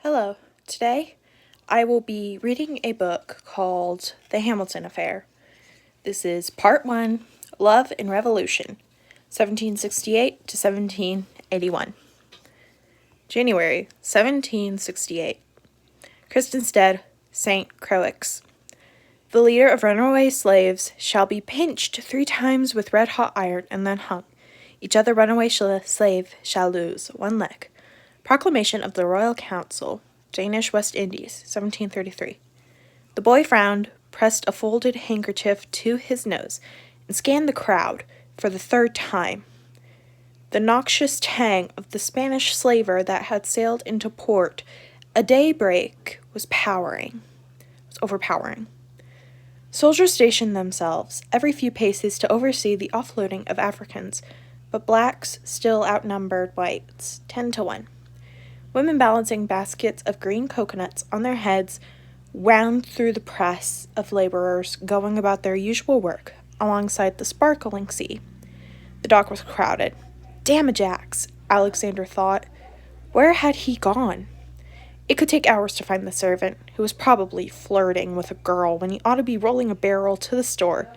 Hello. Today, I will be reading a book called The Hamilton Affair. This is Part 1, Love and Revolution, 1768 to 1781. January 1768. Kristianstad, St. Croix. The leader of runaway slaves shall be pinched 3 times with red-hot iron and then hung. Each other runaway slave shall lose 1 leg. Proclamation of the Royal Council, Danish West Indies, 1733. The boy frowned, pressed a folded handkerchief to his nose, and scanned the crowd for the 3rd time. The noxious tang of the Spanish slaver that had sailed into port at daybreak was overpowering. Soldiers stationed themselves every few paces to oversee the offloading of Africans, but blacks still outnumbered whites 10 to 1. Women balancing baskets of green coconuts on their heads wound through the press of laborers going about their usual work alongside the sparkling sea. The dock was crowded. Damn Ajax, Alexander thought. Where had he gone? It could take hours to find the servant, who was probably flirting with a girl when he ought to be rolling a barrel to the store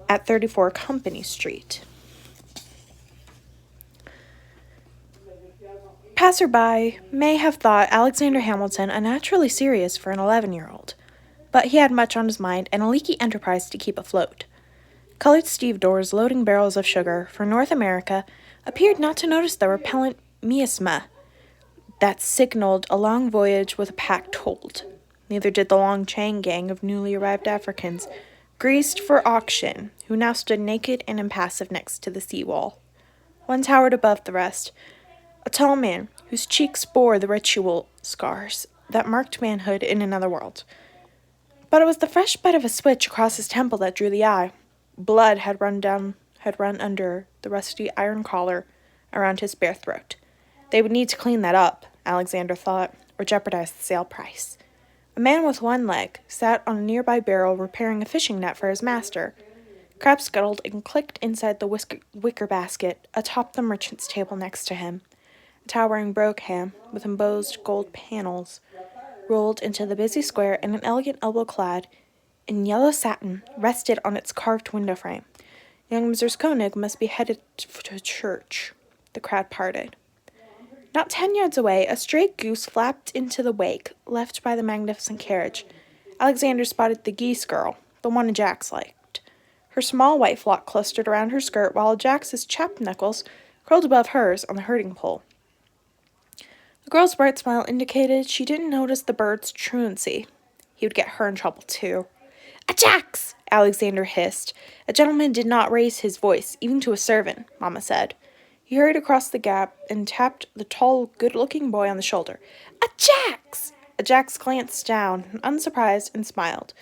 at 34 Company Street. Passerby may have thought Alexander Hamilton unnaturally serious for an 11-year-old, but he had much on his mind and a leaky enterprise to keep afloat. Colored stevedores loading barrels of sugar for North America appeared not to notice the repellent miasma that signaled a long voyage with a packed hold. Neither did the long chain gang of newly arrived Africans, greased for auction, who now stood naked and impassive next to the seawall. One towered above the rest, a tall man whose cheeks bore the ritual scars that marked manhood in another world. But it was the fresh bite of a switch across his temple that drew the eye. Blood had run under the rusty iron collar around his bare throat. They would need to clean that up, Alexander thought, or jeopardize the sale price. A man with 1 leg sat on a nearby barrel repairing a fishing net for his master. Crabs scuttled and clicked inside the wicker basket atop the merchant's table next to him. A towering brougham with embossed gold panels rolled into the busy square, and an elegant elbow-clad in yellow satin rested on its carved window frame. Young Mrs. Koenig must be headed to church. The crowd parted. Not 10 yards away, a stray goose flapped into the wake left by the magnificent carriage. Alexander spotted the geese girl, the one Ajax liked. Her small white flock clustered around her skirt, while Ajax's chapped knuckles curled above hers on the herding pole. The girl's bright smile indicated she didn't notice the bird's truancy. He would get her in trouble, too. "Ajax!" Alexander hissed. A gentleman did not raise his voice, even to a servant, Mamma said. He hurried across the gap and tapped the tall, good-looking boy on the shoulder. "Ajax!" Ajax glanced down, unsurprised, and smiled.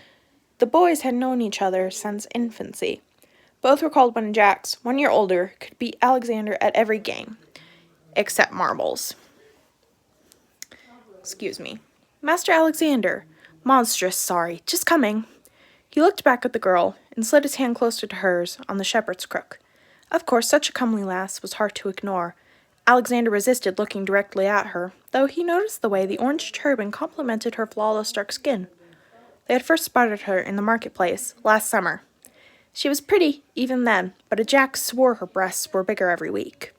The boys had known each other since infancy. Both recalled when Ajax, 1 year older, could beat Alexander at every game, except marbles. "Excuse me. Master Alexander. Monstrous sorry. Just coming." He looked back at the girl and slid his hand closer to hers on the shepherd's crook. Of course, such a comely lass was hard to ignore. Alexander resisted looking directly at her, though he noticed the way the orange turban complemented her flawless dark skin. They had first spotted her in the marketplace last summer. She was pretty even then, but Ajax swore her breasts were bigger every week.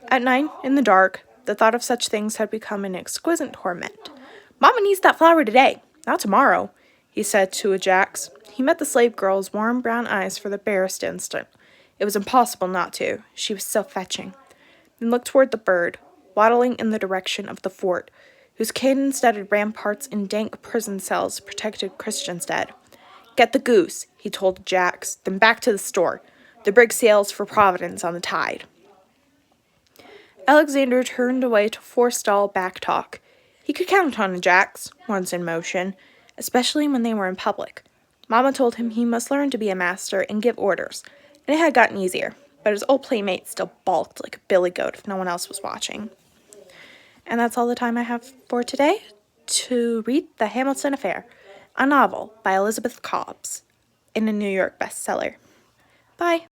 At night, in the dark, the thought of such things had become an exquisite torment. "Mama needs that flower today, not tomorrow," he said to Ajax. He met the slave girl's warm brown eyes for the barest instant. It was impossible not to. She was so fetching. Then looked toward the bird, waddling in the direction of the fort, whose cannon-studded ramparts and dank prison cells protected Kristianstad. "Get the goose," he told Ajax, "then back to the store. The brig sails for Providence on the tide." Alexander turned away to forestall back talk. He could count on Ajax, once in motion, especially when they were in public. Mamma told him he must learn to be a master and give orders, and it had gotten easier, but his old playmate still balked like a billy goat if no one else was watching. And that's all the time I have for today to read The Hamilton Affair, a novel by Elizabeth Cobbs, in a New York bestseller. Bye.